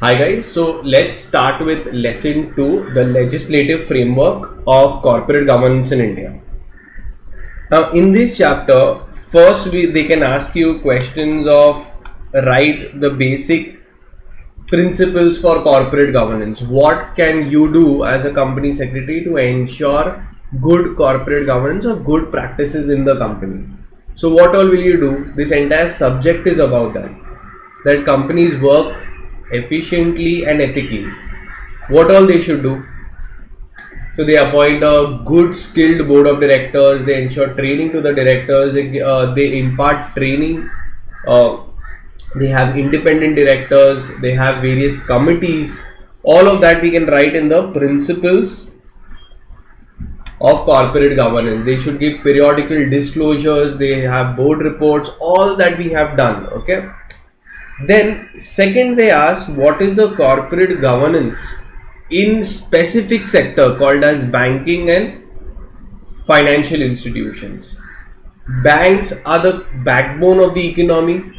Hi guys, so let's start with lesson 2, the legislative framework of corporate governance in India. Now in this chapter, first they can ask you questions of write the basic principles for corporate governance. What can you do as a company secretary to ensure good corporate governance or good practices in the company? So what all will you do? This entire subject is about that companies work efficiently and ethically. What all they should do? So they appoint a good skilled board of directors, they ensure training to the directors, they impart training, they have independent directors, they have various committees. All of that we can write in the principles of corporate governance. They should give periodical disclosures, they have board reports, all that we have done. Okay. Then second they ask what is the corporate governance in specific sector called as banking and financial institutions. Banks are the backbone of the economy.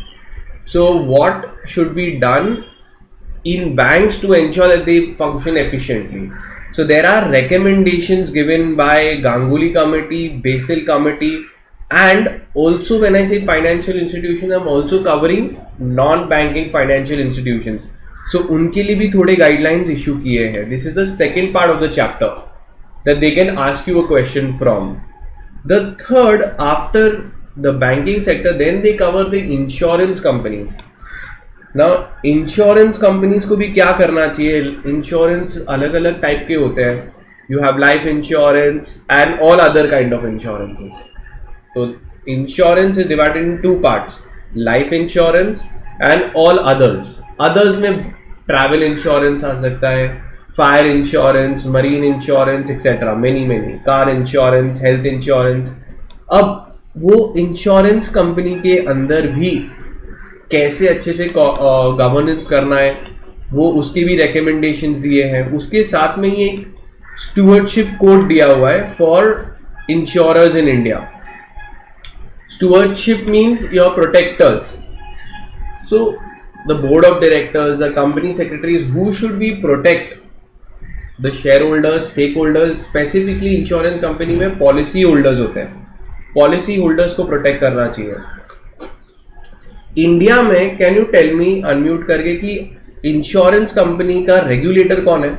So what should be done in banks to ensure that they function efficiently? So there are recommendations given by Ganguly Committee, Basel Committee, and also when I say financial institution, I'm also covering non-banking financial institutions. So उनके लिए भी थोड़े guidelines issue किए हैं. This is the second part of the chapter that they can ask you a question from. The third, after the banking sector, then they cover the insurance companies. Now insurance companies को भी क्या करना चाहिए? Insurance अलग अलग type के होते हैं. You have life insurance and all other kind of insurances. So insurance is divided in two parts, life insurance and all others. Others में travel insurance आ सकता है, fire insurance, marine insurance etc. many car insurance, health insurance. अब वो insurance company के अंदर भी कैसे अच्छे से गवर्नेंस करना है वो उसके भी recommendations दिए हैं. उसके साथ में ही एक stewardship code दिया हुआ है for insurers in India. Stewardship means your protectors. So the board of directors, the company secretaries, who should we protect? The shareholders, stakeholders, specifically insurance company में policy holders होते हैं. Policy holders को protect करना चाहिए. India में can you tell me unmute करके कि insurance company का रेगुलेटर कौन है?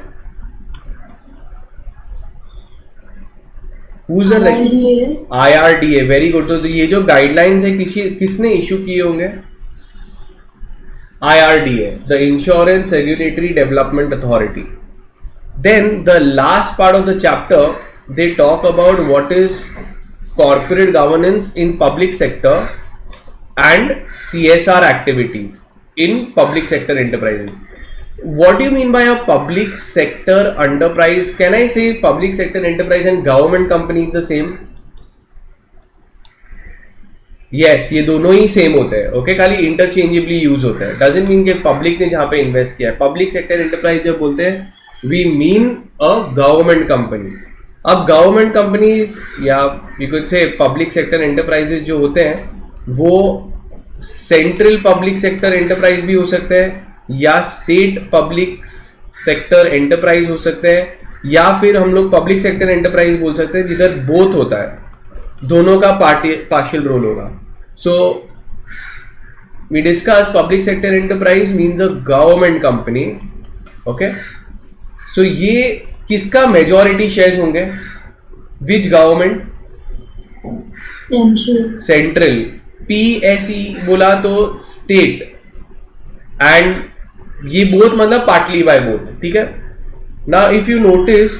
IRDA. Very good. तो ये जो गाइडलाइंस है किसने इशू किए होंगे? IRDA, the insurance regulatory development authority. Then the last part of the chapter they talk about what is corporate governance in public sector and CSR activities in public sector enterprises. What do you mean by a public sector enterprise? Can I say public sector enterprise and government company is the same? Yes, ये दोनों ही same होते हैं. Okay, खाली interchangeably use होता है. Doesn't mean कि public ने जहां पे इन्वेस्ट किया है. पब्लिक सेक्टर एंटरप्राइज जब बोलते हैं we mean a government company. अब गवर्नमेंट कंपनीज या we could say public sector enterprises जो होते हैं वो सेंट्रल पब्लिक सेक्टर एंटरप्राइज भी हो सकते हैं या स्टेट पब्लिक सेक्टर एंटरप्राइज हो सकते हैं या फिर हम लोग पब्लिक सेक्टर एंटरप्राइज बोल सकते हैं जिधर बोथ होता है, दोनों का पार्शियल रोल होगा. So we discuss public sector enterprise means a government company. Okay, so ये किसका मेजॉरिटी शेयर्स होंगे? Which government? सेंट्रल. PSE बोला तो स्टेट एंड ये बोथ मतलब पार्टली बाय बोथ. ठीक है ना. इफ यू नोटिस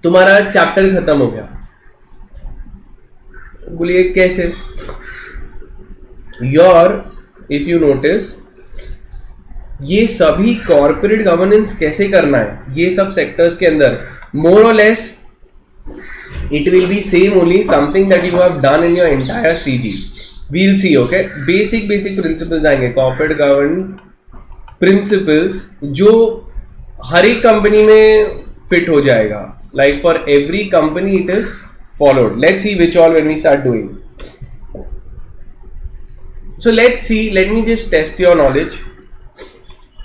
तुम्हारा चैप्टर खत्म हो गया. बोलिए कैसे? इफ यू नोटिस ये सभी कॉर्पोरेट गवर्नेंस कैसे करना है ये सब सेक्टर्स के अंदर मोर or less it will be same, only something that you have done in your entire CG. We'll see. Okay, basic principles आएंगे. corporate governance principles जो हर एक कंपनी में फिट हो जाएगा. like for every company it is followed. Let's see which all when we start doing. So let's see. Let me just test your knowledge.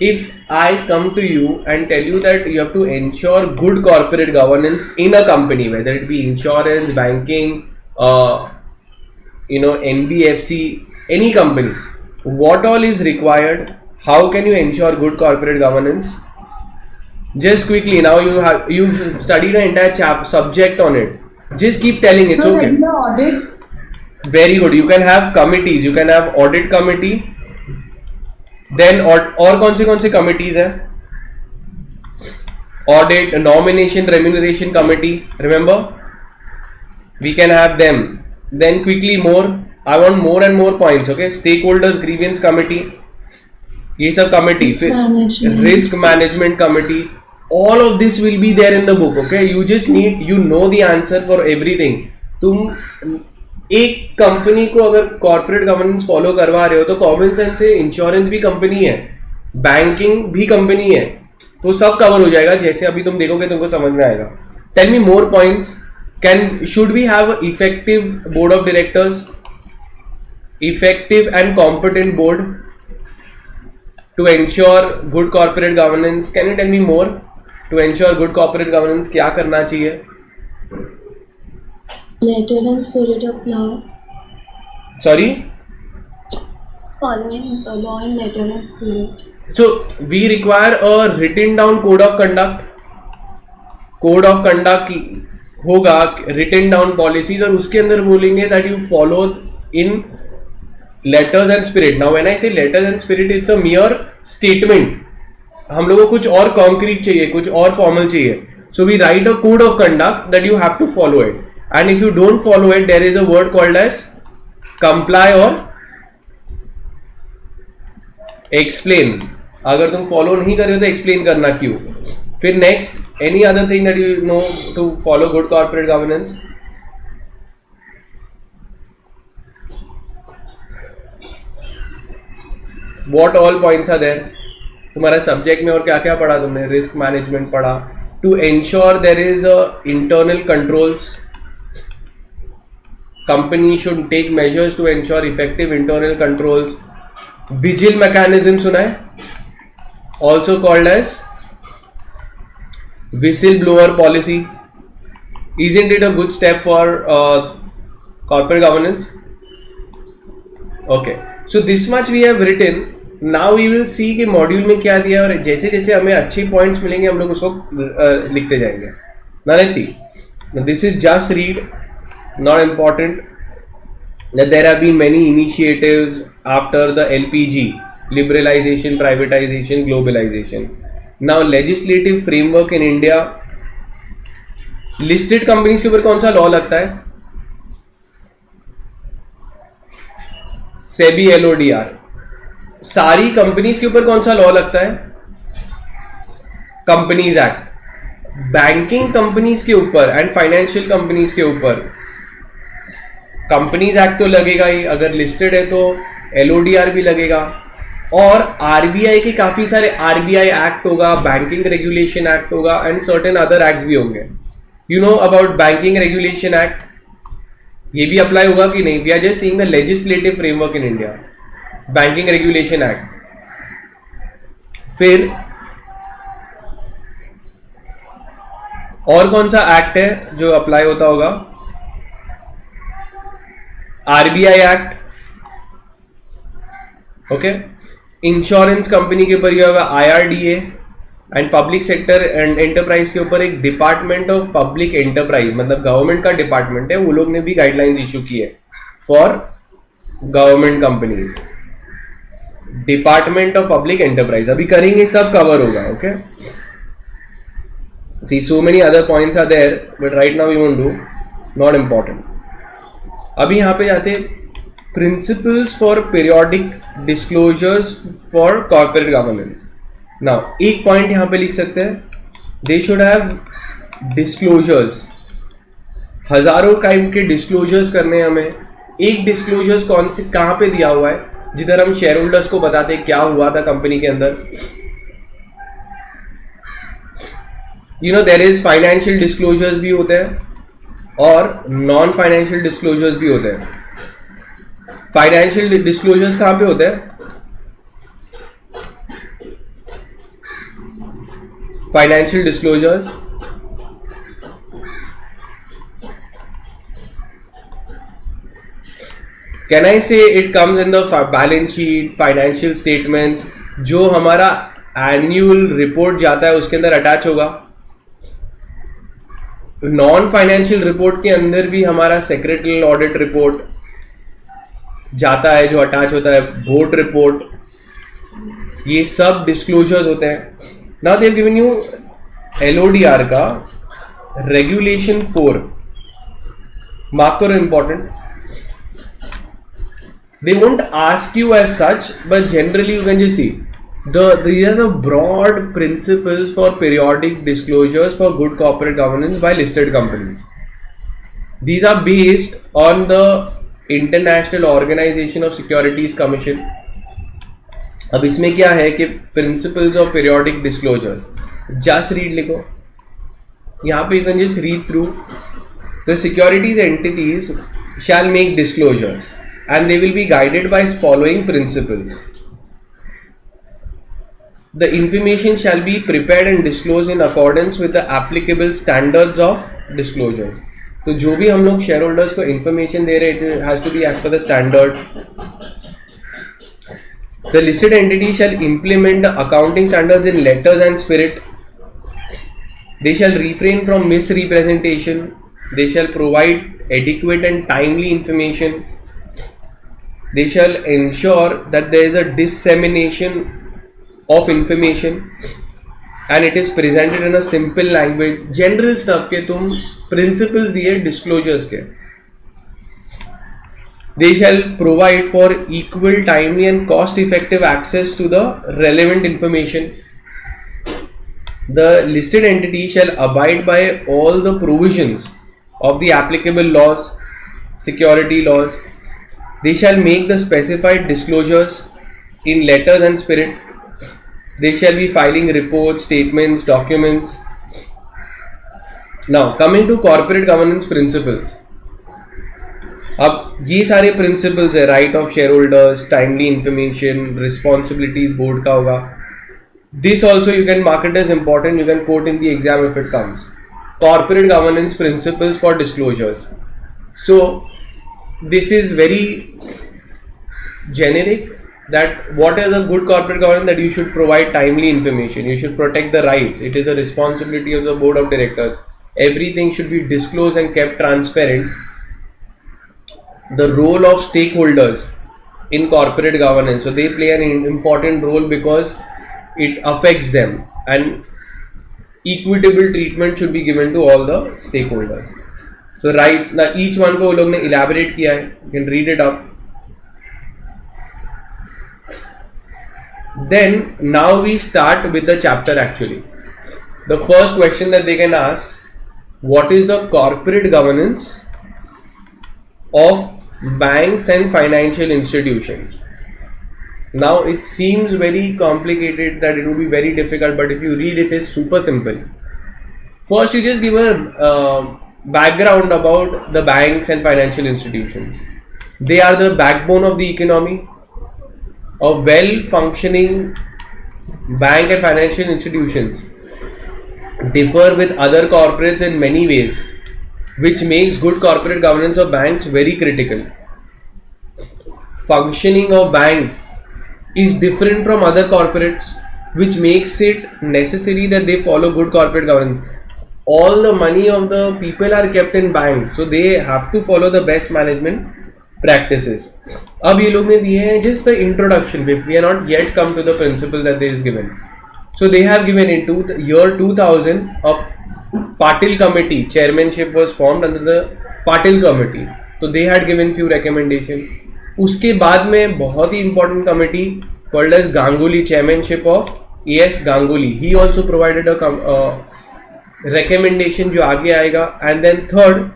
if I come to you and tell you that you have to ensure good corporate governance in a company, whether it be insurance, banking, NBFC, any company, what all is required? How can you ensure good corporate governance? Just quickly, now you've studied an entire subject on it. Just keep telling, it's okay. Audit. Very good. You can have committees. You can have audit committee. Then और कौन से committees हैं? Audit, nomination, remuneration committee. Remember? We can have them. Then quickly more. I want more and more points. Okay. Stakeholders grievance committee. ये सब committee. Risk management committee. All of this will be there in the book. Okay. You know the answer for everything. तुम एक company को अगर corporate governance follow करवा रहे हो तो कॉमन सेंस से इंश्योरेंस भी कंपनी है, बैंकिंग भी कंपनी है, तो सब कवर हो जाएगा. जैसे अभी तुम देखोगे तुमको समझ में आएगा. Tell me more points. Should we have effective board of directors, effective and competent board to ensure good corporate governance? Can you tell me more? To ensure good corporate governance क्या करना चाहिए? Letter and spirit of law. Sorry? Following the law in letter and spirit. So we require a written down code of conduct. Code of conduct होगा, written down policies, और उसके अंदर बोलेंगे that you follow in letters and spirit. Now when I say letters and spirit, it's a mere statement. हम लोगों को कुछ और concrete चाहिए, कुछ और formal चाहिए. So we write a code of conduct that you have to follow it. And if you don't follow it, there is a word called as comply or explain. अगर तुम follow नहीं कर रहे हो तो explain करना क्यों. फिर next, any other thing that you know to follow good corporate governance? What all points are there? तुम्हारा subject में और क्या क्या पढ़ा तुमने? Risk management पढ़ा. To ensure there is a internal controls. Company should take measures to ensure effective internal controls. Vigil mechanism सुना है? Also called as whistleblower policy. Isn't it a good step for corporate governance? Okay. So this much we have written. Now we will see कि module में क्या दिया और जैसे जैसे हमें अच्छे पॉइंट्स मिलेंगे हम लोग उसको लिखते जाएंगे. Now let's see. Now this is just read. Not important. That there have been many initiatives after the LPG, liberalization, privatization, globalization. Now legislative framework in India. Listed companies के ऊपर कौन सा लॉ लगता है? सेबी LODR. सारी companies के ऊपर कौन सा लॉ लगता है? Companies act. बैंकिंग कंपनीज के ऊपर एंड फाइनेंशियल कंपनीज के ऊपर कंपनीज एक्ट तो लगेगा ही, अगर लिस्टेड है तो LODR भी लगेगा, और RBI के काफी सारे RBI एक्ट होगा, बैंकिंग रेगुलेशन एक्ट होगा एंड सर्टेन अदर एक्ट्स भी होंगे. You know about banking regulation act, ये भी अप्लाई होगा कि नहीं? We are just seeing the legislative framework in India. Banking regulation act. फिर और कौन सा एक्ट है जो अप्लाई होता होगा? RBI act. Okay. Insurance company के ऊपर you have IRDA and public sector and enterprise के ऊपर एक डिपार्टमेंट ऑफ पब्लिक एंटरप्राइज, मतलब गवर्नमेंट का डिपार्टमेंट है, वो लोग ने भी गाइडलाइंस इशू की है for government companies. Department of public enterprise अभी करेंगे, सब कवर होगा. Okay. See, so many other points are there, but right now we won't do. Not important. अभी यहाँ पे जाते principles for periodic disclosures for corporate governance. Now एक point यहाँ पे लिख सकते हैं, दे शुड हैव डिस्क्लोजर्स. हजारों टाइप के डिस्क्लोजर्स करने हैं हमें. एक डिस्क्लोजर्स कौन से कहाँ पे दिया हुआ है, जिधर हम शेयर होल्डर्स को बताते हैं क्या हुआ था कंपनी के अंदर. You know there is financial disclosures भी होते हैं और नॉन फाइनेंशियल डिस्क्लोजर्स भी होते हैं. फाइनेंशियल डिस्क्लोजर्स कहाँ पे होते हैं? financial disclosures. Can I say it comes in the balance sheet, financial statements, जो हमारा एनुअल रिपोर्ट जाता है उसके अंदर अटैच होगा. नॉन फाइनेंशियल रिपोर्ट के अंदर भी हमारा सेक्रेटरियल ऑडिट रिपोर्ट जाता है जो अटैच होता है, बोर्ड रिपोर्ट, ये सब डिस्क्लोजर्स होते हैं. Now they have given you LODR का रेगुलेशन 4, मार्क करो important. They won't ask you as such, but generally you can just see these are the broad principles for periodic disclosures for good corporate governance by listed companies. These are based on the International Organization of Securities Commission. अब इसमें क्या है कि principles of periodic disclosures, just read लिखो. यहाँ पे you can just read through. The securities entities shall make disclosures and they will be guided by following principles. The information shall be prepared and disclosed in accordance with the applicable standards of disclosure. तो जो भी हम लोग share holders को information दे रहे हैं, it has to be as per the standard. The listed entity shall implement the accounting standards in letters and spirit. They shall refrain from misrepresentation. They shall provide adequate and timely information. They shall ensure that there is a dissemination of information and it is presented in a simple language. General stuff के तुम principles दिए disclosures के. They shall provide for equal, timely and cost effective access to the relevant information. The listed entity shall abide by all the provisions of the applicable laws, security laws. They shall make the specified disclosures in letters and spirit. They shall be filing reports, statements, documents. Now, coming to corporate governance principles. अब ये सारे principles है, right of shareholders, timely information, responsibilities board का होगा. This also you can mark it as important. You can quote in the exam if it comes. Corporate governance principles for disclosures. So this is very generic, that what is a good corporate governance, that you should provide timely information, you should protect the rights, it is the responsibility of the board of directors, everything should be disclosed and kept transparent. The role of stakeholders in corporate governance, so they play an important role because it affects them, and equitable treatment should be given to all the stakeholders. So rights, now each one को वो लोग ने elaborate किया है, you can read it up. Then now we start with the chapter actually. The first question that they can ask, what is the corporate governance of banks and financial institutions? Now it seems very complicated, that it would be very difficult, but if you read it, it's super simple. First you just give a background about the banks and financial institutions. They are the backbone of the economy. A well-functioning bank and financial institutions differ with other corporates in many ways, which makes good corporate governance of banks very critical. Functioning of banks is different from other corporates, which makes it necessary that they follow good corporate governance. All the money of the people are kept in banks, so they have to follow the best management practices. अब ये लोग ने दिए हैं just the introduction, we are not yet come to the principle that they is given. So they have given in year 2000 a Patil committee, chairmanship was formed under the Patil committee. So they had given few recommendations. उसके बाद में बहुत ही important committee called as Ganguly, chairmanship of A.S. Ganguly. He also provided a recommendation जो आगे आएगा. And then third,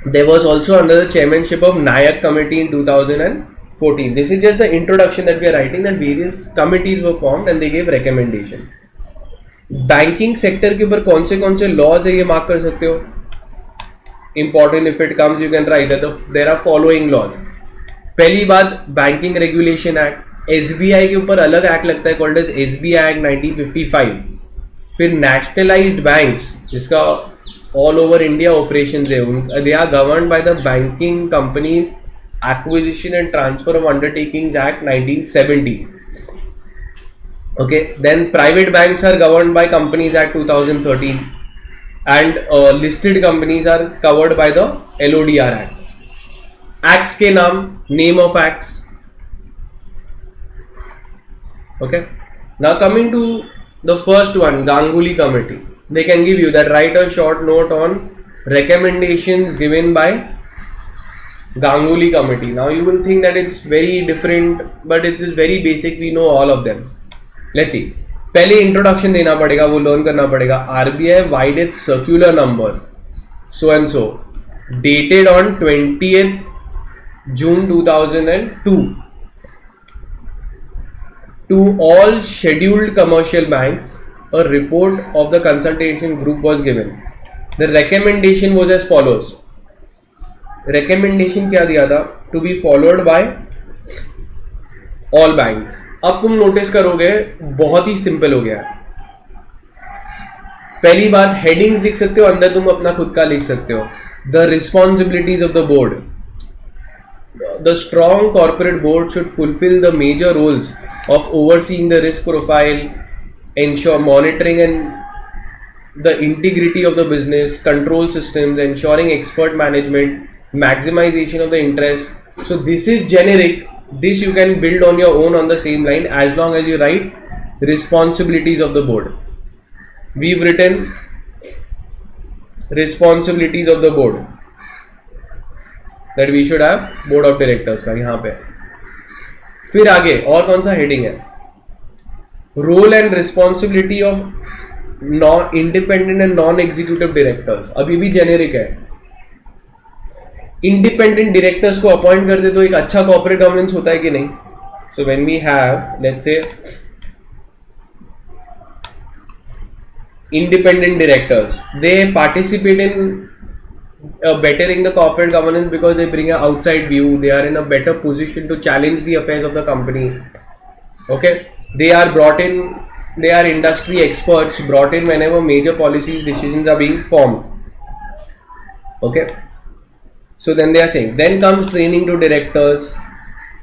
there was also under the chairmanship of Nayak committee in 2014. This is just the introduction that we are writing, that various committees were formed and they gave recommendation. Banking sector के ऊपर कौन से laws है ये mark कर सकते हो. Important, if it comes you can write that there are following laws. पहली बात Banking Regulation Act. SBI के ऊपर अलग act लगता है called as SBI Act 1955. फिर nationalized banks जिसका all over India operations है, they are governed by the Banking Companies Acquisition and Transfer of Undertakings Act 1970. Okay, then private banks are governed by Companies Act 2013, and listed companies are covered by the LODR Act. Acts के नाम, name of acts. Okay, now coming to the first one, Ganguly Committee. They can give you that, write a short note on recommendations given by Ganguly Committee. Now you will think that it's very different, but it is very basic. We know all of them. Let's see. पहले introduction देना पड़ेगा, वो learn करना पड़ेगा. RBI wide its circular number so and so dated on 20th June 2002 to all scheduled commercial banks. A report of the consultation group was given. The recommendation was as follows. Recommendation क्या दिया था? To be followed by all banks. अब तुम notice करोगे बहुत ही simple हो गया. पहली बात, हेडिंग्स लिख सकते हो, अंदर तुम अपना खुद का लिख सकते हो. The responsibilities of the board. The strong corporate board should fulfil the major roles of overseeing the risk profile, ensure monitoring and the integrity of the business, control systems, ensuring expert management, maximization of the interest. So this is generic. This you can build on your own on the same line as long as you write responsibilities of the board. We've written responsibilities of the board, that we should have board of directors का यहाँ पे. फिर आगे और कौन सा heading है? Role and responsibility of non independent and non executive directors. अभी भी जेनेरिक है. इंडिपेंडेंट डायरेक्टर्स को अपॉइंट करते तो एक अच्छा कॉर्पोरेट गवर्नेंस होता है कि नहीं? So when we have, let's say, independent directors, they participate in bettering the corporate governance because they bring an outside view. They are in a better position to challenge the affairs of the company. Okay, they are brought in, they are industry experts brought in whenever major policies decisions are being formed. Okay, so then they are saying, then comes training to directors.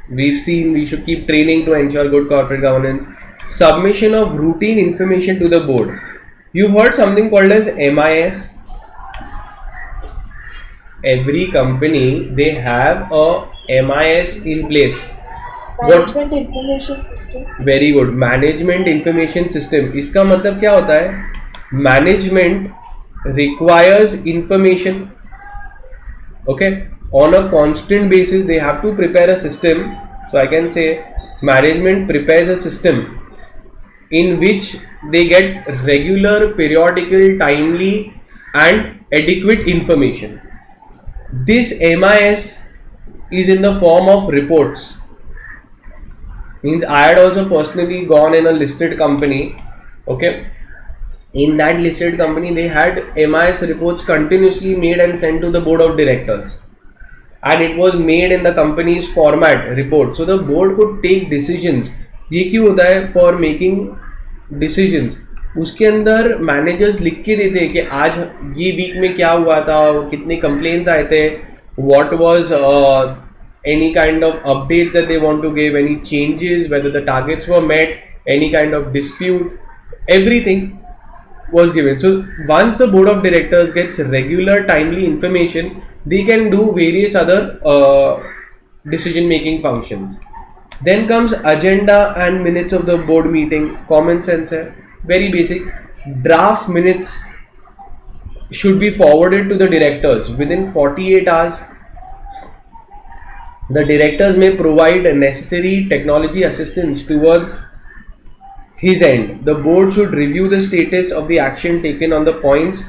We've seen we should keep training to ensure good corporate governance. Submission of routine information to the board. You've heard something called as MIS. Every company, they have a MIS in place. Management Information System. Very good. Management Information System. इसका मतलब क्या होता है? Management requires information. Okay. On a constant basis, they have to prepare a system. So I can say management prepares a system in which they get regular, periodical, timely, and adequate information. This MIS is in the form of reports. Means I had also personally gone in a listed company. Okay, in that listed company they had MIS reports continuously made and sent to the board of directors, and it was made in the company's format report, so the board could take decisions. ये क्यों होता है? For making decisions. उसके अंदर managers लिख के देते हैं कि आज ये वीक में क्या हुआ था, कितने कंप्लेंट्स आए थे, what was any kind of updates that they want to give, any changes, whether the targets were met, any kind of dispute, everything was given. So once the board of directors gets regular, timely information, they can do various other decision making functions. Then comes agenda and minutes of the board meeting. Common sense है, very basic. Draft minutes should be forwarded to the directors within 48 hours. The directors may provide necessary technology assistance toward his end. The board should review the status of the action taken on the points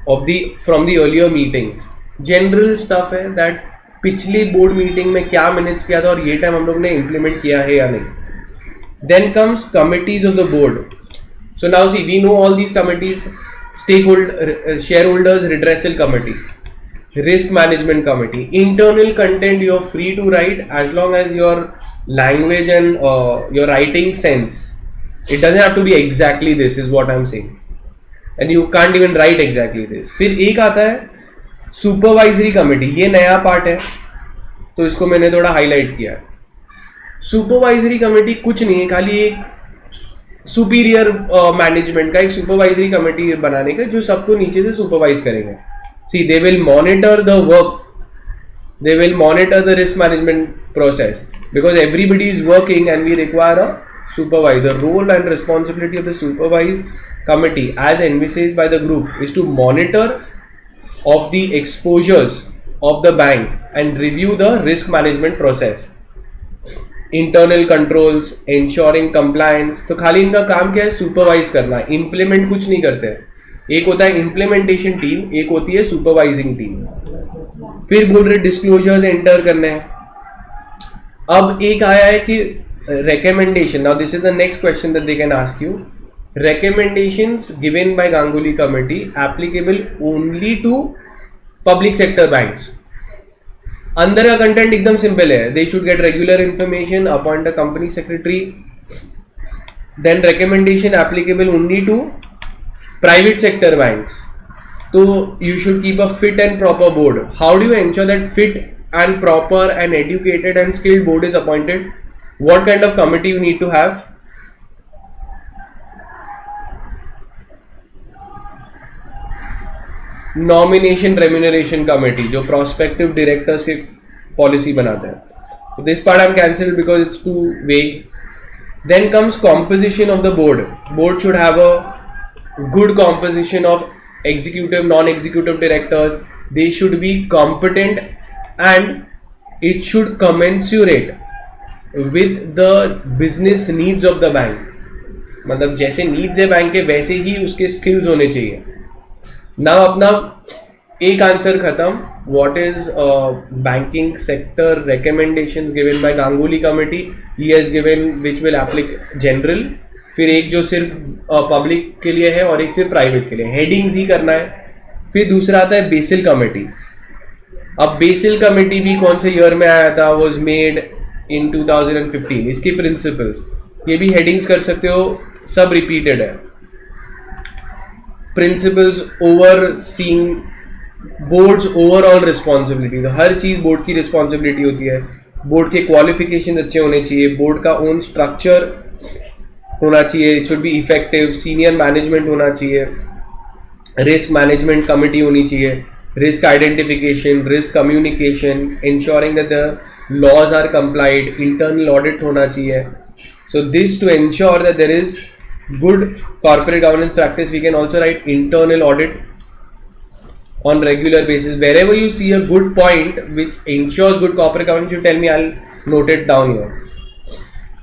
of from the earlier meetings. General stuff है that पिछली board meeting में क्या minutes किया था और ये time हम लोग ने इम्प्लीमेंट किया है या नहीं. Then comes committees of the board. So now see, we know all these committees: shareholders redressal committee, risk management committee. Internal content you are free to write as long as your language and your writing sense. It doesn't have to be exactly this, is what I'm saying. And you can't even right exactly this. फिर एक आता है supervisory committee. ये नया part है तो इसको मैंने थोड़ा हाईलाइट किया है. सुपरवाइजरी कमेटी कुछ नहीं है, खाली एक सुपीरियर मैनेजमेंट का एक सुपरवाइजरी कमेटी बनाने का जो सबको नीचे से सुपरवाइज करेंगे. See they will monitor the work, they will monitor the risk management process because everybody is working and we require a supervisor. Role and responsibility of the supervised committee as envisaged by the group is to monitor of the exposures of the bank and review the risk management process, internal controls, ensuring compliance. तो खाली इनका काम क्या है? Supervise करना, implement कुछ नहीं करते हैं. एक होता है इम्प्लीमेंटेशन टीम, एक होती है सुपरवाइजिंग टीम. फिर बोल रहे डिस्क्लोजर्स एंटर करने हैं. अब एक आया है कि recommendation. Now this is the next question that they can ask you. recommendations given by Ganguly committee applicable only to public sector banks. अंदर का कंटेंट एकदम सिंपल है. They should get regular information, appoint a company secretary. Then recommendation applicable only to private sector banks. So you should keep a fit and proper board. How do you ensure that fit and proper and educated and skilled board is appointed? What kind of committee you need to have? Nomination remuneration committee, जो prospective directors के policy बनाते हैं. So this part I'm cancelled because it's too vague. Then comes composition of the board. Board should have a good composition of executive, non-executive directors. They should be competent and it should commensurate with the business needs of the bank. मतलब जैसे needs है bank के वैसे ही उसके skills होने चाहिए. Now अपना एक आंसर खत्म. What is banking sector recommendations given by Ganguly committee? He has given which will apply general. फिर एक जो सिर्फ पब्लिक के लिए है और एक सिर्फ प्राइवेट के लिए. हेडिंग्स ही करना है. फिर दूसरा आता है बेसिल कमेटी. अब बेसिल कमेटी भी कौन से ईयर में आया था? Was made in 2015. इसके प्रिंसिपल्स ये भी हेडिंग्स कर सकते हो, सब रिपीटेड है. Principles over seeing boards overall responsibility. तो हर चीज बोर्ड की रिस्पॉन्सिबिलिटी होती है. बोर्ड के क्वालिफिकेशन अच्छे होने चाहिए. बोर्ड का ओन स्ट्रक्चर होना चाहिए. It should be effective. Senior management होना चाहिए. रिस्क मैनेजमेंट कमिटी होनी चाहिए. Risk identification, risk communication, ensuring that the laws are complied. Internal audit होना चाहिए. So this to ensure that there is good corporate governance practice. We can also write internal audit on regular basis. Wherever you see a good point which ensures good corporate governance, you tell me, I'll note it down here.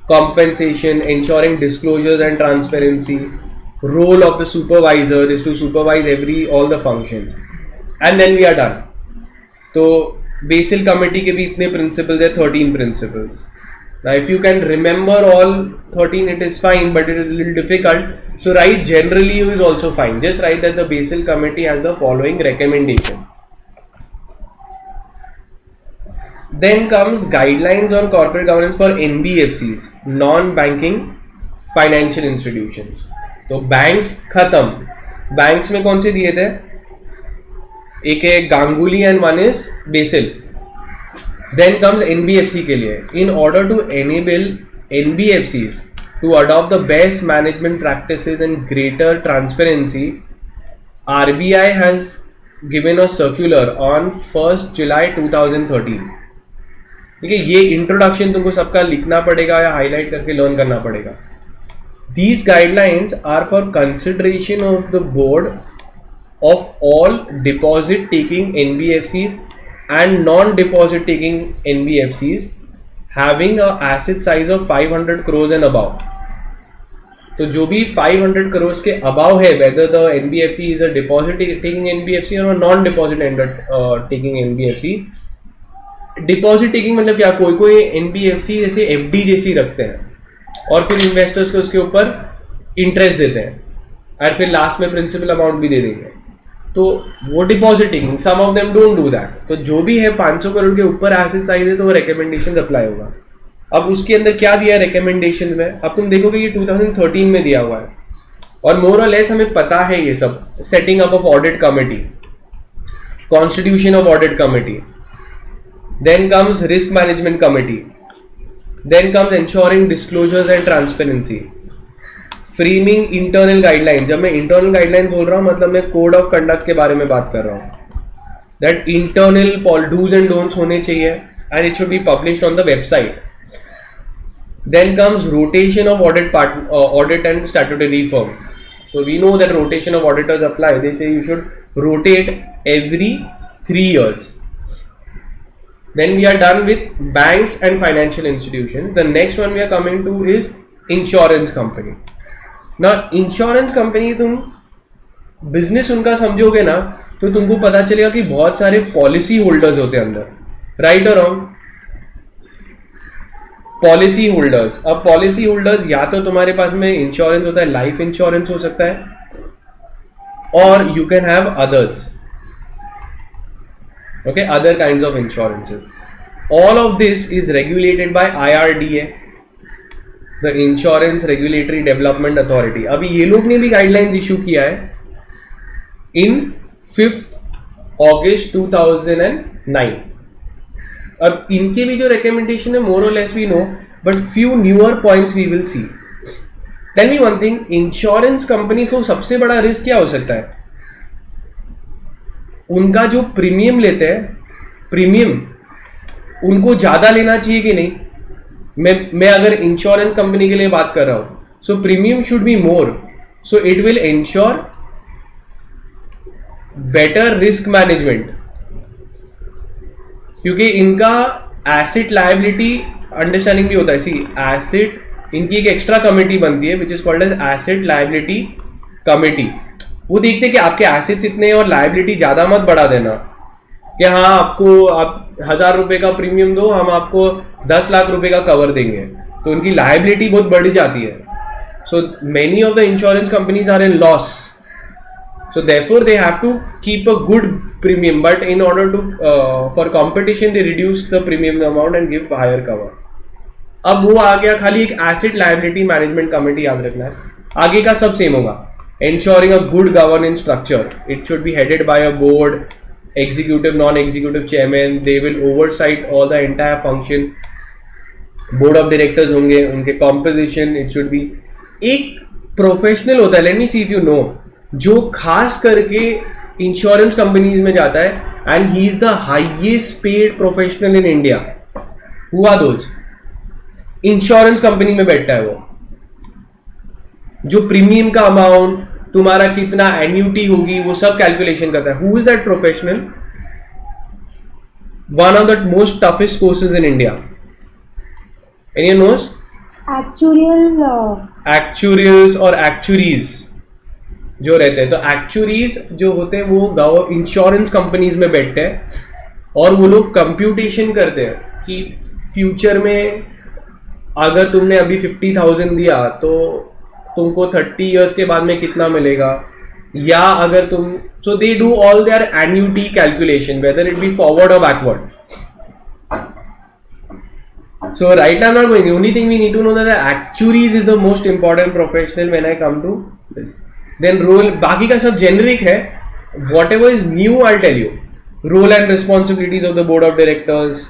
Compensation, ensuring disclosures and transparency. Role of the supervisor is to supervise all the functions. And then we are done. So Basel committee के भी इतने principles है, 13 principles. Now if you can remember all 13, it is fine, but it is a little difficult. So write generally is also fine. Just write that the Basel committee has the following recommendation. Then comes guidelines on corporate governance for NBFCs, non-banking financial institutions. तो banks खत्म. Banks में कौन से दिए थे? एक है Ganguly and one is Basel. Then comes NBFC के लिए. In order to enable NBFCs to adopt the best management practices and greater transparency, RBI has given a circular on 1st July 2013. ठीक है, ये इंट्रोडक्शन तुमको सबका लिखना पड़ेगा या हाईलाइट करके लर्न करना पड़ेगा. These guidelines are for consideration of the board of all deposit taking NBFCs and non-deposit taking NBFCs having a asset size of 500 crores and above. तो जो भी 500 crores के above है, whether the NBFC is a deposit taking NBFC or a non-deposit taking NBFC. Deposit taking मतलब क्या? कोई कोई NBFC जैसे FD जैसी रखते हैं और फिर इन्वेस्टर्स को उसके ऊपर इंटरेस्ट देते हैं और फिर लास्ट में प्रिंसिपल अमाउंट भी दे देंगे. तो वो deposit taking, some of them don't do that. तो जो भी है 500 करोड़ के ऊपर एसेट साइज है तो वो रिकमेंडेशन अप्लाई होगा. अब उसके अंदर क्या दिया है रिकमेंडेशन में? अब तुम देखोगे ये 2013 में दिया हुआ है. और मोर और लेस हमें पता है ये सब. Setting up of audit committee, constitution of audit committee, then comes risk management committee, then comes ensuring disclosures and transparency, framing internal guideline. जब मैं इंटरनल गाइडलाइन बोल रहा हूं मतलब मैं कोड ऑफ कंडक्ट के बारे में बात कर रहा हूं. That internal dos and don'ts होने चाहिए and it should be published on the website. Then comes rotation of audit and statutory firm. So we know that rotation of auditors apply. They say you should rotate every 3 years. Then we are done with banks and financial institutions. The next one we are coming to is insurance company. Now insurance company तुम business उनका समझोगे ना तो तुमको पता चलेगा कि बहुत सारे पॉलिसी होल्डर्स होते हैं अंदर. राइट और रॉन्ग? Policy holders. अब पॉलिसी होल्डर्स या तो तुम्हारे पास में इंश्योरेंस होता है, लाइफ इंश्योरेंस हो सकता है, और you can have others. Okay, other kinds of insurances. All of this is regulated by IRDA, the insurance regulatory development authority. अभी ये लोग ने भी गाइडलाइंस इशू किया है इन 5 अगस्त 2009. अब इनके भी जो रिकमेंडेशन है more or less we know, but few newer points we will see. Tell me one thing, insurance companies को सबसे बड़ा रिस्क क्या हो सकता है? उनका जो प्रीमियम लेते हैं, प्रीमियम उनको ज्यादा लेना चाहिए कि नहीं? मैं अगर इंश्योरेंस कंपनी के लिए बात कर रहा हूं, सो premium should be more, so it will ensure better risk management. क्योंकि इनका एसेट लायबिलिटी अंडरस्टैंडिंग भी होता है. सी एसेट, इनकी एक एक्स्ट्रा कमेटी बनती है which is called as asset liability committee. वो देखते हैं कि आपके एसेट्स इतने हैं और लायबिलिटी ज्यादा मत बढ़ा देना, कि हाँ आपको आप 1000 रुपए का प्रीमियम दो, हम आपको 10 लाख रुपए का कवर देंगे. तो उनकी लायबिलिटी बहुत बढ़ जाती है. So many of the insurance companies are in loss. So therefore they have to keep a good premium, but in order to for competition they reduce the premium amount and give higher cover. अब वो आ गया, खाली एक asset liability management committee याद रखना है. आगे का सब सेम होगा. Ensuring a good governance structure. It should be headed by a board, executive, non-executive chairman. They will oversight all the entire function. Board of directors होंगे, उनके composition it should be. एक प्रोफेशनल होता है, let me see if you know, जो खास करके insurance companies में जाता है and he is the highest paid professional in India. हुआ दोस्त इंश्योरेंस कंपनी में बैठता है वो, जो प्रीमियम का अमाउंट, तुम्हारा कितना एन्यूटी होगी, वो सब कैलकुलेशन करता है. Who is that professional? One of the most toughest courses in India. Anyone knows? Actuarials और एक्चुरीज जो रहते हैं. तो एक्चुरीज जो होते हैं वो इंश्योरेंस कंपनीज में बैठते हैं और वो लोग कंप्यूटेशन करते हैं कि फ्यूचर में अगर तुमने अभी 50,000 दिया तो तुमको 30 इयर्स के बाद में कितना मिलेगा, या अगर तुम, so they do all their annuity calculation whether it be forward और backward. So right now I'm not going. The only thing we need to know that actuaries is the most important professional when I come to this. Then role, बाकी का सब generic है. Whatever is new I'll tell you. Role and responsibilities of the board of directors.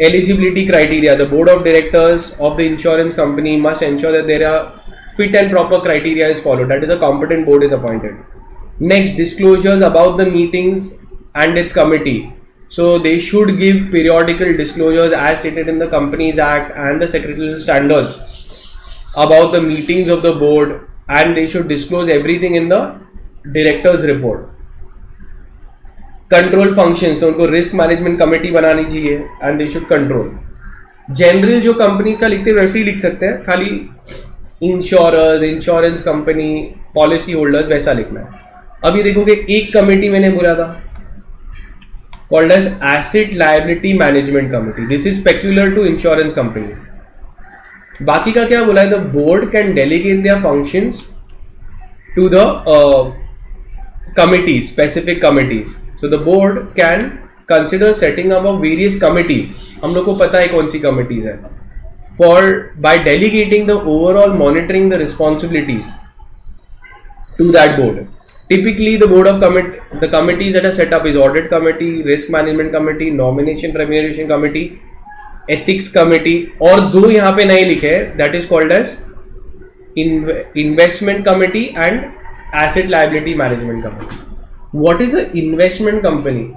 Eligibility criteria. The board of directors of the insurance company must ensure that there are fit and proper criteria is followed. That is, a competent board is appointed. Next, disclosures about the meetings and its committee. So they should give periodical disclosures as stated in the Companies Act and the Secretarial Standards about the meetings of the board, and they should disclose everything in the director's report. Control functions, तो उनको risk management committee बनानी चाहिए and they should control. General जो companies का लिखते हैं वैसे ही लिख सकते हैं, खाली insurers, insurance company, policy holders वैसा लिखना है. अभी देखोगे एक कमेटी मैंने बोला था called as Asset Liability Management Committee. This is peculiar to insurance companies. बाकी का क्या बोला है? The board can delegate their functions to the committees, specific committees. So the board can consider setting up of various committees. हम लोग को पता है कौन सी committees है. For by delegating the overall monitoring the responsibilities to that board. Typically, the committees that are set up is audit committee, risk management committee, nomination remuneration committee, ethics committee, और दो यहाँ पे नए लिखे हैं, that is called as investment committee and asset liability management committee. What is an investment company?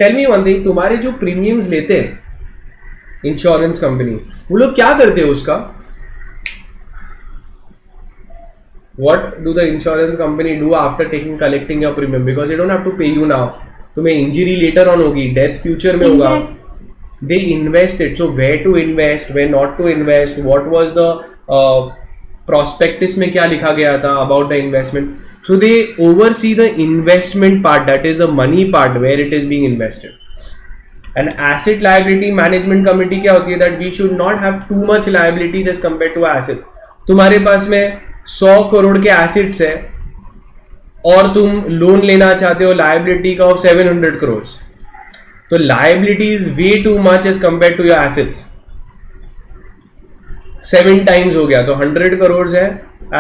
Tell me one thing, तुम्हारे जो premiums लेते हैं इंश्योरेंस कंपनी, वो लोग क्या करते हैं उसका? What do the insurance company do after collecting your premium? Because they don't have to pay you now. तुम्हें इंजरी लेटर ऑन होगी, डेथ फ्यूचर में होगा. They invest it. So where to invest, where not to invest, what was the prospectus में क्या लिखा गया था about the investment. So they oversee the investment part, that is the money part where it is being invested. And asset liability management committee क्या होती है? That we should not have too much liabilities as compared to assets. तुम्हारे पास में 100 करोड़ के assets है और तुम loan लेना चाहते हो लाइबिलिटी का ऑफ 700 करोड़, तो liability is way too much as compare to your assets. 7 times हो गया, तो 100 करोड़ है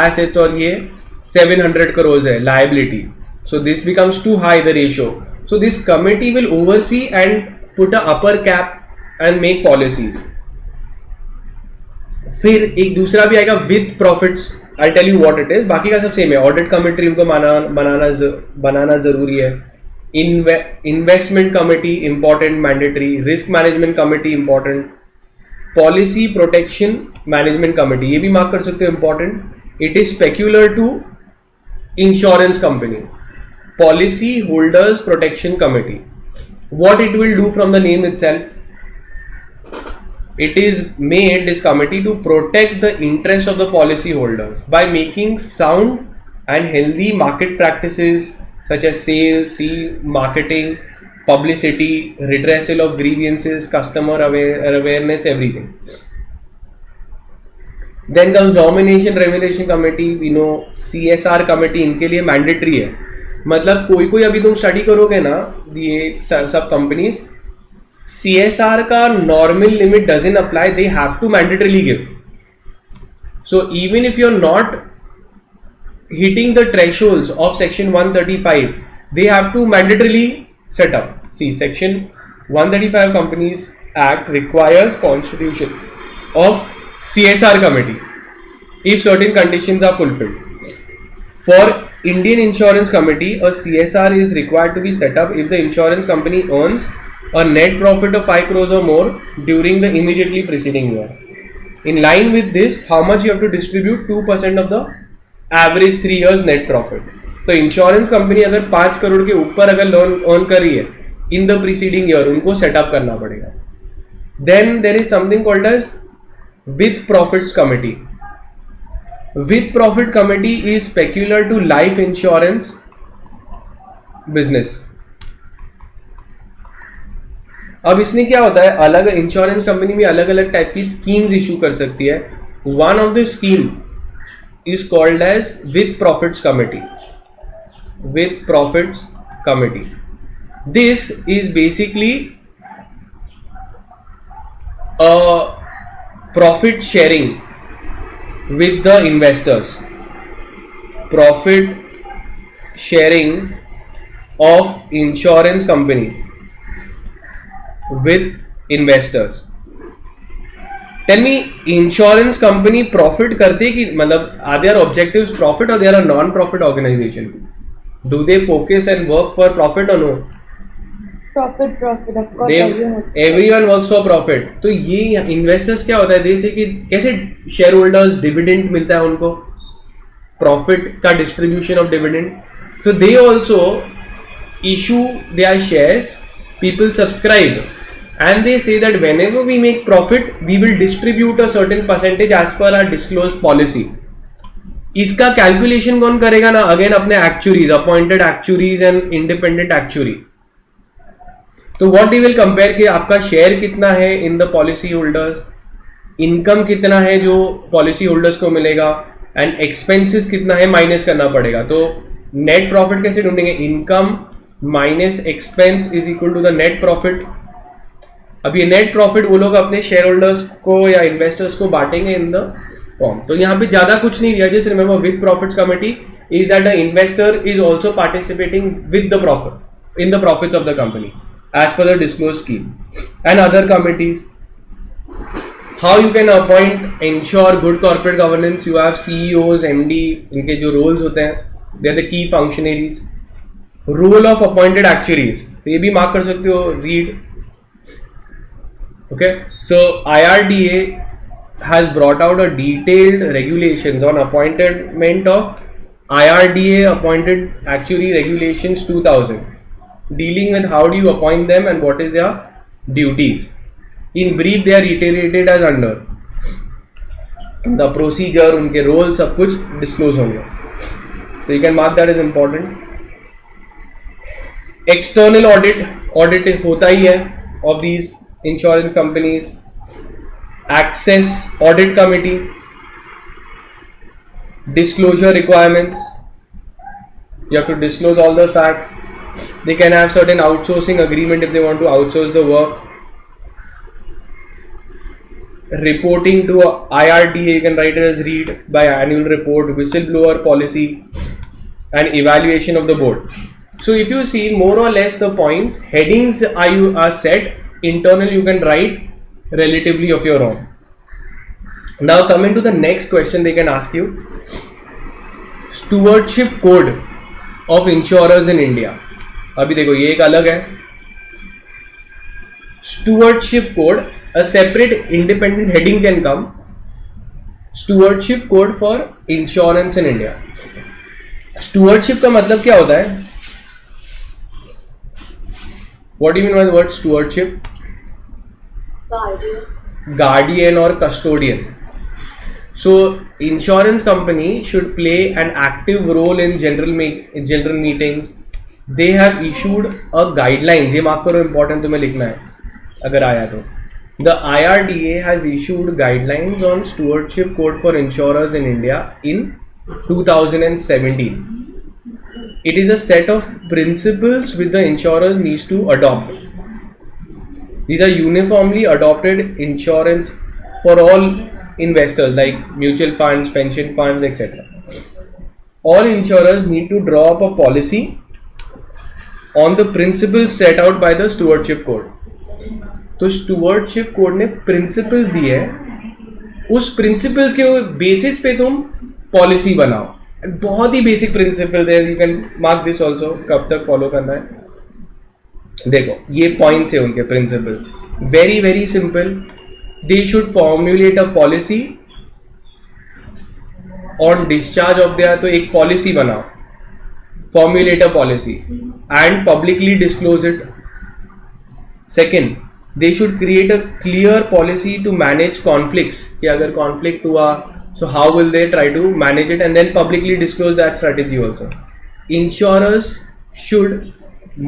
एसेट्स और ये 700 करोड़ है liability. So this becomes too high the ratio. So this committee will oversee and put a upper cap and make policies. फिर एक दूसरा भी आएगा with profits. I tell you what it is, बाकी का सब सेम है. ऑडिट कमिटी उनको बनाना जरूरी है. Investment committee important mandatory. Risk management committee important. Policy protection management committee, ये भी मार्क कर सकते हो important. It is peculiar to insurance company. Policy holders protection committee. What it will do from the name itself, it is made, this committee, to protect the interests of the policy holders by making sound and healthy market practices such as sales, marketing, publicity, redressal of grievances, customer awareness, everything. Then comes nomination remuneration committee. We know CSR committee इनके लिए mandatory है. मतलब कोई अभी तुम study करोगे ना ये सब कंपनीज, CSR का normal limit doesn't apply, they have to mandatorily give. So even if you're not hitting the thresholds of section 135, they have to mandatorily set up. See, section 135 Companies Act requires constitution of CSR committee if certain conditions are fulfilled. For Indian Insurance Committee, a CSR is required to be set up if the insurance company earns a net profit of 5 crores or more during the immediately preceding year. In line with this, how much you have to distribute? 2% of the average 3 years net profit. तो insurance company अगर 5 करोड़ के ऊपर अगर loan earn कर रही है in the preceding year, उनको setup करना पड़ेगा. Then there is something called as with profits committee. With profit committee is peculiar to life insurance business. अब इसमें क्या होता है, अलग इंश्योरेंस कंपनी भी अलग अलग टाइप की स्कीम्स इशू कर सकती है. One of the scheme is called as with profits committee. With profits committee, this is basically a profit sharing with the investors. Profit sharing of insurance company with investors. Tell me, insurance company profit करते कि मतलब are their objectives profit or they are a non-profit organization? Do they focus and work for profit or no? Profit, of course. Everyone works for profit. तो ये investors क्या होता है, जैसे कि कैसे शेयर होल्डर्स डिविडेंड मिलता है उनको, प्रॉफिट का distribution of dividend. So they also issue their shares, people subscribe, and they say that whenever we make profit, we will distribute a certain percentage as per our disclosed policy. इसका calculation कौन करेगा ना, again अपने actuaries, appointed actuaries and independent actuary. तो what we will compare कि आपका share कितना है in the policy holders, income कितना है जो पॉलिसी होल्डर्स को मिलेगा, एंड एक्सपेंसेस कितना है माइनस करना पड़ेगा. तो नेट प्रॉफिट कैसे ढूंढेंगे, income minus expense is equal to the net profit. अब ये नेट प्रॉफिट वो लोग अपने शेयर होल्डर्स को या इन्वेस्टर्स को बांटेंगे इन द फॉर्म. तो यहाँ पे ज्यादा कुछ नहीं दिया, just remember with profits committee is that the investor is also participating with the profit in the profits of the company as per the disclosed scheme. And other committees, how you can appoint, ensure good corporate governance. You have CEOs, MD, इनके जो roles होते हैं, they are the key functionaries. Role of appointed actuaries, तो ये भी mark कर सकते हो, read. Okay, so IRDA has brought out a detailed regulations on appointment of IRDA appointed actuary regulations 2000, dealing with how do you appoint them and what is their duties. In brief, they are reiterated as under. The procedure, उनके role सब कुछ disclose होंगे. So you can mark that as important. External audit होता ही है of these insurance companies. Access audit committee, disclosure requirements, you have to disclose all the facts. They can have certain outsourcing agreement if they want to outsource the work. Reporting to IRDA, you can write it as read by annual report, whistleblower policy, and evaluation of the board. So if you see more or less the points, headings are set, internal you can write relatively of your own. Now coming to the next question they can ask you, stewardship code of insurers in India. अभी देखो ये एक अलग है, stewardship code, a separate independent heading can come, stewardship code for insurance in India. Stewardship का मतलब क्या होता है? What do you mean by the word stewardship? Guardian or custodian. So insurance company should play an active role in general meetings. They have issued a guidelines. ये mark करो, important तुम्हें लिखना है अगर आया तो. The IRDA has issued guidelines on stewardship code for insurers in India in 2017. It is a set of principles which the insurer needs to adopt. These are uniformly adopted insurance for all investors like mutual funds, pension funds, etc. All insurers need to draw up a policy on the principles set out by the stewardship code. तो stewardship code ने principles दिए हैं, उस principles के basis पे तुम policy बनाओ. बहुत ही basic principles है, you can mark this also, कब तक follow करना है. देखो ये पॉइंट्स है उनके principle, very very simple. They should formulate a policy on discharge of their, तो एक पॉलिसी बनाओ, formulate a policy and publicly disclose it. Second, they should create a clear policy to manage conflicts, कि अगर conflict हुआ so how will they try to manage it, and then publicly disclose that strategy also. Insurers should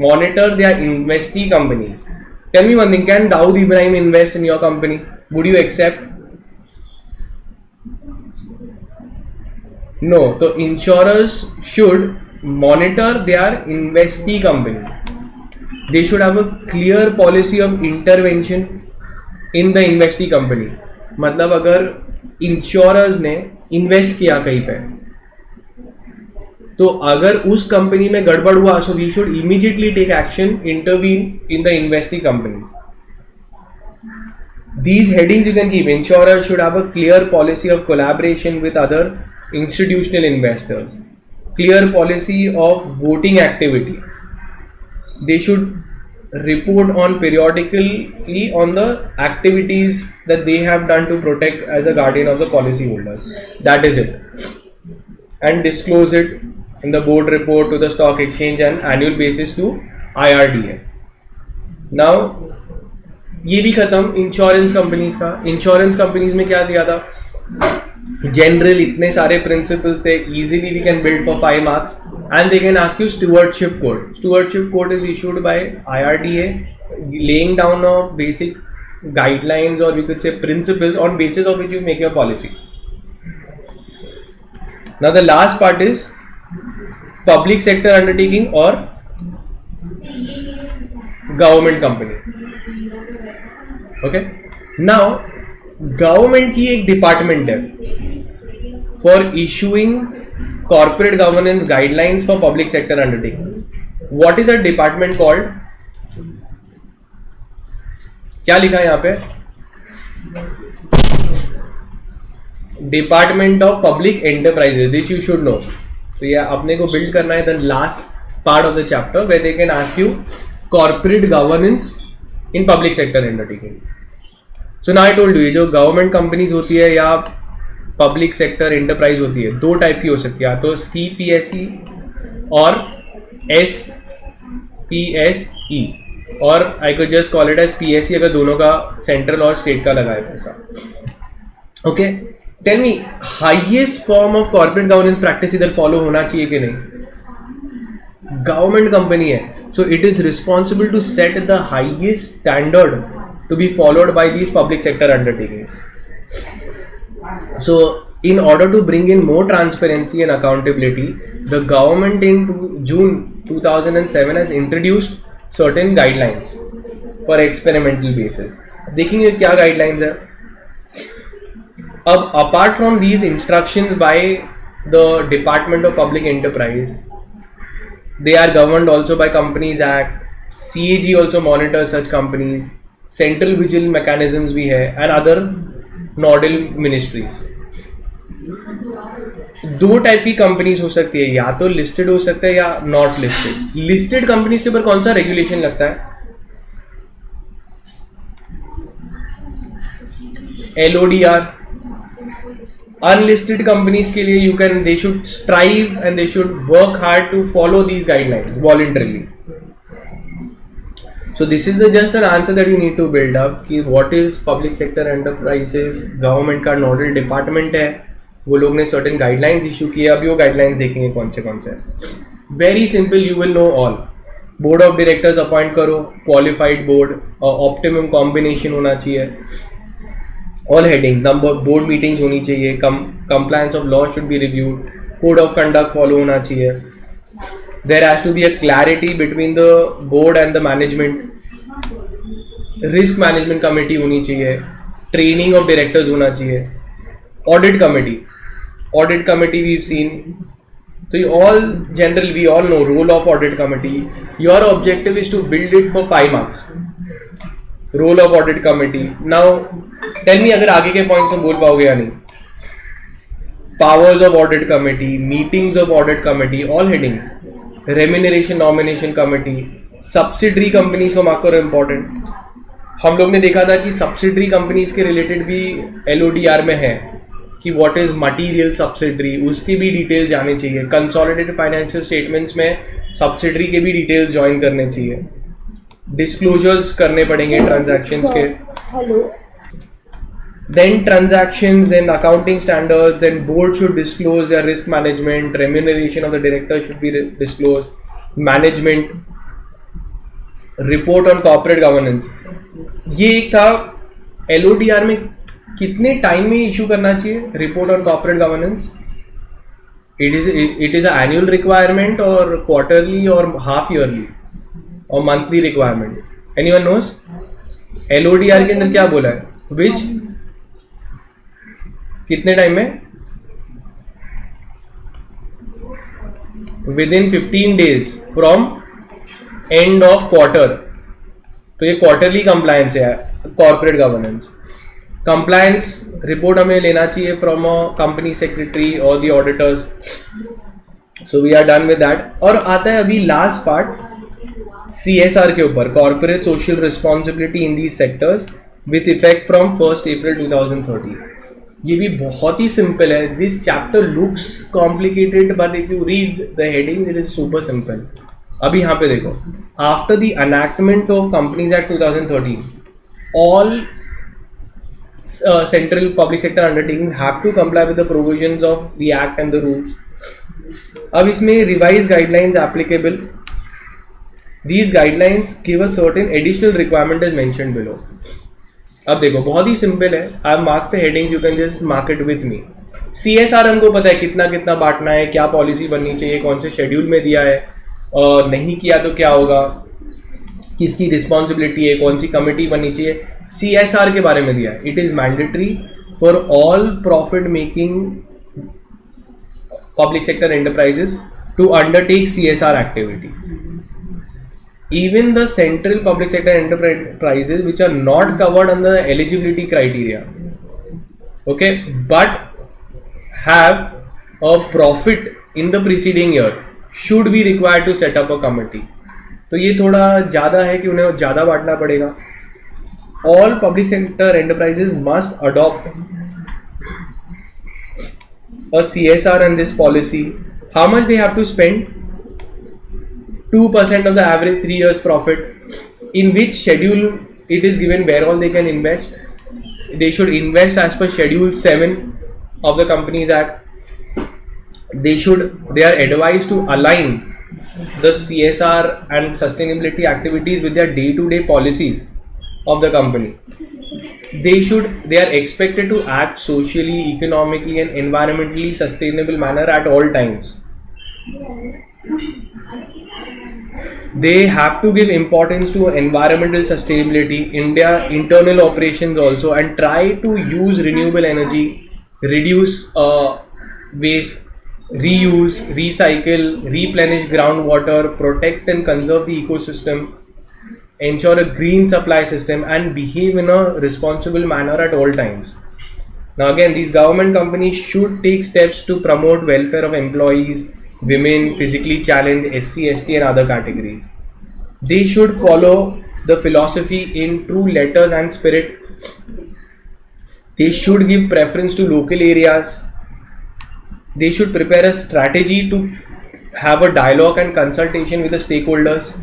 monitor their investee companies. Tell me one thing, can Dawood Ibrahim invest in your company? Would you accept? No. So insurers should monitor their investee company. They should have a clear policy of intervention in the investee company. मतलब अगर insurers ने invest किया कहीं पे, तो अगर उस company में गड़बड़ हुआ, so we should immediately take action, intervene in the investing companies. These headings you can keep. Insurers should have a clear policy of collaboration with other institutional investors, clear policy of voting activity. They should report on periodically on the activities that they have done to protect as a guardian of the policy holders. That is it. And disclose it in the board report to the stock exchange and annual basis to IRDA. Now ये भी खत्म insurance companies का. Insurance companies में क्या दिया था? General इतने सारे प्रिंसिपल्स थे, easily we can build for 5 marks, and they can ask you stewardship code. Stewardship code is issued by IRDA, laying down a basic guidelines, or we could say principles, on basis of which you make your policy. Now the last part is public sector undertaking or government company. Okay, now government की एक department है for issuing corporate governance guidelines for public sector undertakings. What is that department called? क्या लिखा है यहाँ पे? Department of Public Enterprises. This you should know. तो ये अपने को build करना है the last part of the chapter where they can ask you corporate governance in public sector undertaking. So now I told you, ये जो government companies होती है या पब्लिक सेक्टर एंटरप्राइज होती है, दो टाइप की हो सकती है, या तो CPSE और SPSE, और I could just call it as PSE अगर दोनों का सेंट्रल और स्टेट का लगा है पैसा. Okay, tell me, highest form of corporate governance practice इधर फॉलो होना चाहिए कि नहीं? गवर्नमेंट कंपनी है, so it is responsible to set the highest standard to be followed by these public sector undertakings. So in order to bring in more transparency and accountability, the government in June 2007 has introduced certain guidelines for experimental basis. देखेंगे क्या guidelines है. अब apart from these instructions by the Department of Public Enterprise, they are governed also by Companies Act. CAG also monitors such companies. Central vigil mechanisms भी है and other nodal ministries. दो type की companies हो सकती है, या तो listed हो सकता है या नॉट लिस्टेड. लिस्टेड कंपनीज के ऊपर कौन सा रेगुलेशन लगता है? LODR. Unlisted companies के लिए they should strive and they should work hard to follow these guidelines voluntarily. So this is just an answer that you need to build up कि what is public sector enterprises, government का nodal department है, वो लोग ने certain guidelines issue किए. अभी वो guidelines देखेंगे कौन से हैं. Very simple, you will know all. Board of directors appoint करो, qualified board, optimum combination होना चाहिए. All heading, number board meetings होनी चाहिए, compliance of law should be reviewed, code of conduct follow होना चाहिए. There has to be a clarity between the board and the management. Risk management committee होनी चाहिए, training of directors होना चाहिए. Audit committee we've seen. So we all know role of audit committee. Your objective is to build it for 5 marks. Role of audit committee. Now tell me अगर आगे के points में बोल पाओगे या नहीं. Powers of audit committee, meetings of audit committee, all headings. Remuneration nomination committee, subsidiary companies को mark करो important. हम लोग ने देखा था कि subsidiary companies के related भी LODR में है कि what is material subsidiary, उसकी भी details जाने चाहिए. Consolidated financial statements में subsidiary के भी details join करने चाहिए. Disclosures करने पड़ेंगे transactions के. Hello. Then transactions, then accounting standards, then board should disclose their risk management, remuneration of the director should be disclosed, management, report on corporate governance. ये एक था LODR में कितने टाइम में इशू करना चाहिए report on corporate governance? It is a annual requirement और quarterly और हाफ ईयरली और monthly requirement? Anyone nose? LODR के अंदर क्या बोला है? विच कितने टाइम में? Within 15 days from end of quarter. तो ये क्वार्टरली कंप्लायंस है कॉर्पोरेट गवर्नेंस. कंप्लायंस रिपोर्ट हमें लेना चाहिए फ्रॉम अ कंपनी सेक्रेटरी और the auditors. So we are done with that. और आता है अभी लास्ट पार्ट CSR के ऊपर, corporate social responsibility in these sectors with effect from 1st April 2030. ये भी बहुत ही सिंपल है. This chapter looks complicated but if you read the heading it is super simple. अभी यहाँ पे देखो, after the enactment of companies act 2013 all central public sector undertakings have to comply with the provisions of the act and the rules. अब इसमें revised guidelines applicable. These guidelines give a certain additional requirement as mentioned below. अब देखो बहुत ही simple है. I have marked the headings, you can just mark it with me. CSR हमको पता है कितना कितना बांटना है, क्या पॉलिसी बननी चाहिए, कौन से शेड्यूल में दिया है, नहीं किया तो क्या होगा, किसकी रिस्पॉन्सिबिलिटी है, कौन सी कमेटी बननी चाहिए. CSR के बारे में दिया है. It is mandatory for all profit making public sector enterprises to undertake CSR activities. Even the central public sector enterprises which are not covered under the eligibility criteria, okay, but have a profit in the preceding year should be required to set up a committee. तो ये थोड़ा ज़्यादा है कि उन्हें ज़्यादा बांटना पड़ेगा. All public sector enterprises must adopt a CSR and this policy. How much they have to spend? 2% of the average 3 years profit. In which schedule it is given where all they can invest? They should invest as per Schedule 7 of the Companies Act. They are advised to align the CSR and sustainability activities with their day-to-day policies of the company. They are expected to act socially, economically and environmentally sustainable manner at all times. They have to give importance to environmental sustainability, India internal operations also, and try to use renewable energy, reduce waste, reuse, recycle, replenish groundwater, protect and conserve the ecosystem, ensure a green supply system and behave in a responsible manner at all times. Now again, these government companies should take steps to promote welfare of employees, women, physically challenged, SC, ST and other categories. They should follow the philosophy in true letters and spirit. They should give preference to local areas. They should prepare a strategy to have a dialogue and consultation with the stakeholders.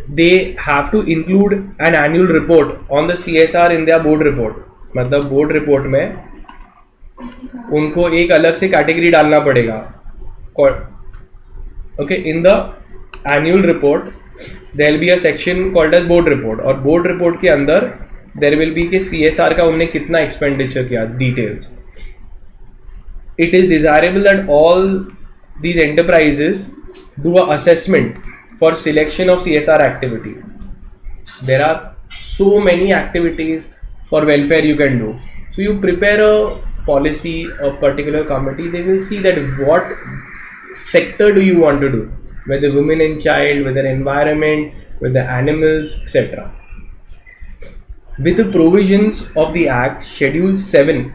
They have to include an annual report on the CSR in their board report. मतलब board report में उनको एक अलग से category डालना पड़ेगा. Okay, in the annual report there will be a section called as board report, और board report के अंदर there will be कि CSR का उन्होंने कितना expenditure किया, details. It is desirable that all these enterprises do a assessment for selection of CSR activity. There are so many activities for welfare you can do. So you prepare a policy, a particular committee, they will see that what sector do you want to do, whether women and child, whether environment, whether animals, etc. With the provisions of the Act, Schedule 7,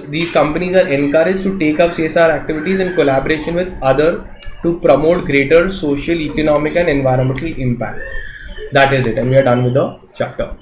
these companies are encouraged to take up CSR activities in collaboration with others to promote greater social, economic and environmental impact. That is it, and we are done with the chapter.